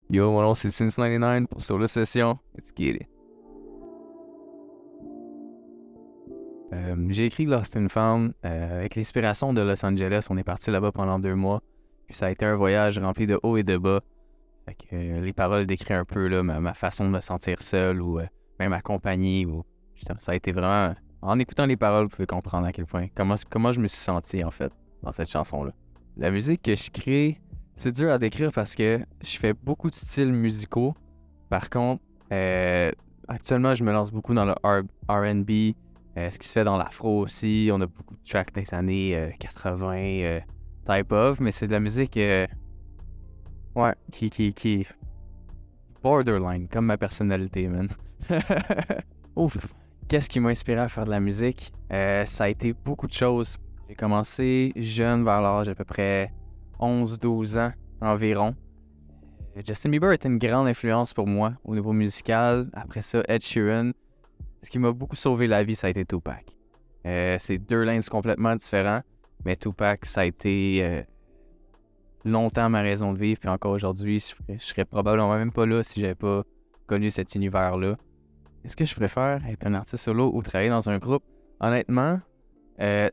Yo, mon nom c'est Since99 pour Solo Session. Let's get it. J'ai écrit Lost and Found avec l'inspiration de Los Angeles. On est parti là-bas pendant 2 mois. Puis ça a été un voyage rempli de hauts et de bas. Fait que, les paroles décrivent un peu là, ma façon de me sentir seul ou même accompagné. Justement, ça a été vraiment... En écoutant les paroles, vous pouvez comprendre à quel point... Comment je me suis senti en fait dans cette chanson-là. La musique que je crée, c'est dur à décrire parce que je fais beaucoup de styles musicaux. Par contre, actuellement, je me lance beaucoup dans le R&B, ce qui se fait dans l'afro aussi. On a beaucoup de tracks des années 80, type of, mais c'est de la musique qui borderline, comme ma personnalité, man. Ouf! Qu'est-ce qui m'a inspiré à faire de la musique? Ça a été beaucoup de choses. J'ai commencé jeune, vers l'âge d'à peu près 11-12 ans environ. Justin Bieber était une grande influence pour moi au niveau musical. Après ça, Ed Sheeran. Ce qui m'a beaucoup sauvé la vie, ça a été Tupac. C'est 2 lanes complètement différents, mais Tupac, ça a été longtemps ma raison de vivre. Puis encore aujourd'hui, je serais probablement même pas là si j'avais pas connu cet univers-là. Est-ce que je préfère être un artiste solo ou travailler dans un groupe? Honnêtement,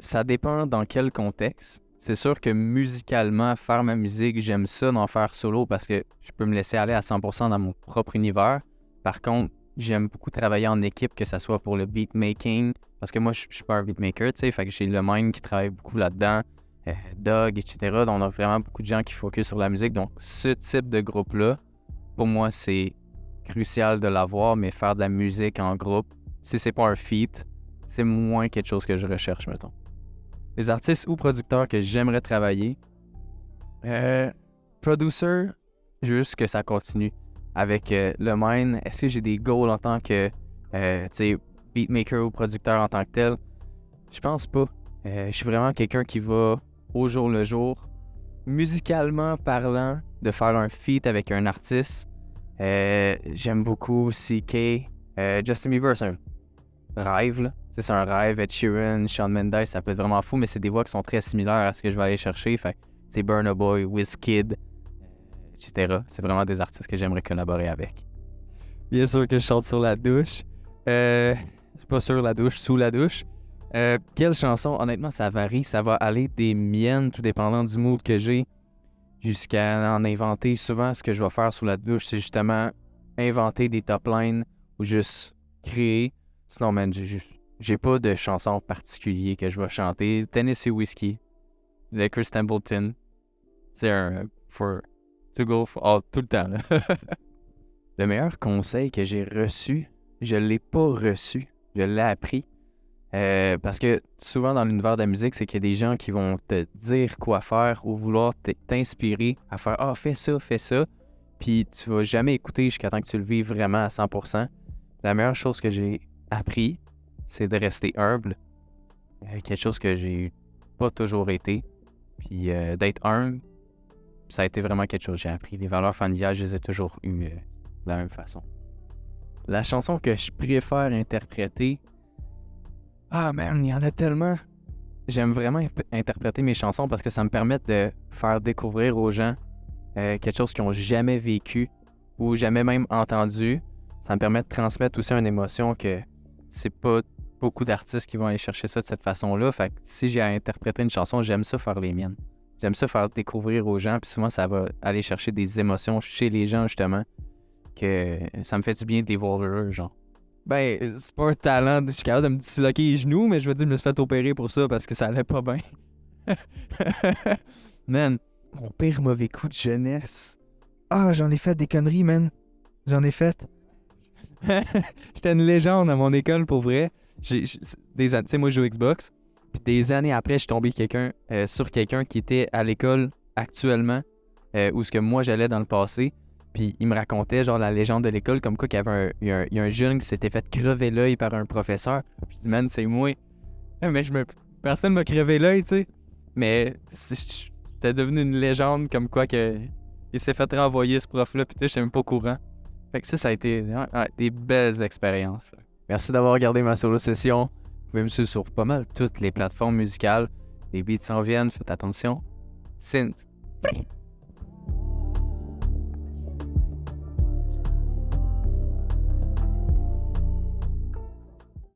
ça dépend dans quel contexte. C'est sûr que musicalement, faire ma musique, j'aime ça d'en faire solo parce que je peux me laisser aller à 100% dans mon propre univers. Par contre, j'aime beaucoup travailler en équipe, que ce soit pour le beatmaking, parce que moi, je suis pas un beatmaker, tu sais, fait que j'ai le mind qui travaille beaucoup là-dedans, Doug, etc. Donc, on a vraiment beaucoup de gens qui focusent sur la musique. Donc, ce type de groupe-là, pour moi, c'est crucial de l'avoir, mais faire de la musique en groupe, si c'est pas un feat, c'est moins quelque chose que je recherche, mettons. Les artistes ou producteurs que j'aimerais travailler, producer, juste que ça continue. Avec le mine, est-ce que j'ai des goals en tant que beatmaker ou producteur en tant que tel? Je pense pas. Je suis vraiment quelqu'un qui va au jour le jour. Musicalement parlant, de faire un feat avec un artiste, j'aime beaucoup CK. Justin Bieber, c'est un rêve, là. C'est un rêve. Ed Sheeran, Shawn Mendes, ça peut être vraiment fou, mais c'est des voix qui sont très similaires à ce que je vais aller chercher. Fait c'est Burna Boy, Wizkid, etc. C'est vraiment des artistes que j'aimerais collaborer avec. Bien sûr que je chante sur la douche. Pas sur la douche, sous la douche. Quelle chanson? Honnêtement, ça varie. Ça va aller des miennes, tout dépendant du mood que j'ai, jusqu'à en inventer. Souvent, ce que je vais faire sous la douche, c'est justement inventer des top lines ou juste créer. Sinon, man, j'ai pas de chanson particulier que je vais chanter. Tennessee Whiskey, de Chris Templeton. C'est un for to go for all, tout le temps, là. Le meilleur conseil que j'ai reçu, je l'ai pas reçu. Je l'ai appris. Parce que souvent dans l'univers de la musique, c'est qu'il y a des gens qui vont te dire quoi faire ou vouloir t'inspirer à faire « Ah, fais ça », puis tu vas jamais écouter jusqu'à temps que tu le vives vraiment à 100%. La meilleure chose que j'ai appris, c'est de rester humble. Quelque chose que j'ai pas toujours été. Puis d'être humble, ça a été vraiment quelque chose que j'ai appris. Les valeurs familiales, je les ai toujours eues de la même façon. La chanson que je préfère interpréter... Ah man, il y en a tellement. J'aime vraiment interpréter mes chansons parce que ça me permet de faire découvrir aux gens quelque chose qu'ils n'ont jamais vécu ou jamais même entendu. Ça me permet de transmettre aussi une émotion que c'est pas beaucoup d'artistes qui vont aller chercher ça de cette façon-là. Fait que si j'ai à interpréter une chanson, j'aime ça faire les miennes. J'aime ça faire découvrir aux gens, puis souvent ça va aller chercher des émotions chez les gens justement, que ça me fait du bien de les voir heureux, genre. Ben, c'est pas un talent, je suis capable de me disloquer les genoux, mais je veux dire, je me suis fait opérer pour ça parce que ça allait pas bien. Man, mon pire mauvais coup de jeunesse. Ah, j'en ai fait des conneries, man. J'en ai fait. J'étais une légende à mon école, pour vrai. Tu sais, moi, je joue Xbox. Puis des années après, je suis tombé sur quelqu'un qui était à l'école actuellement, où ce que moi, j'allais dans le passé. Puis il me racontait genre la légende de l'école, comme quoi qu'il y a un jeune qui s'était fait crever l'œil par un professeur. Puis il dit, man, c'est moi. Mais personne m'a crevé l'œil, tu sais. Mais c'était devenu une légende comme quoi que il s'est fait renvoyer ce prof-là, puis je suis même pas au courant. Fait que ça a été des belles expériences. Merci d'avoir regardé ma solo session. Vous pouvez me suivre sur pas mal toutes les plateformes musicales. Les beats s'en viennent, faites attention. Synth.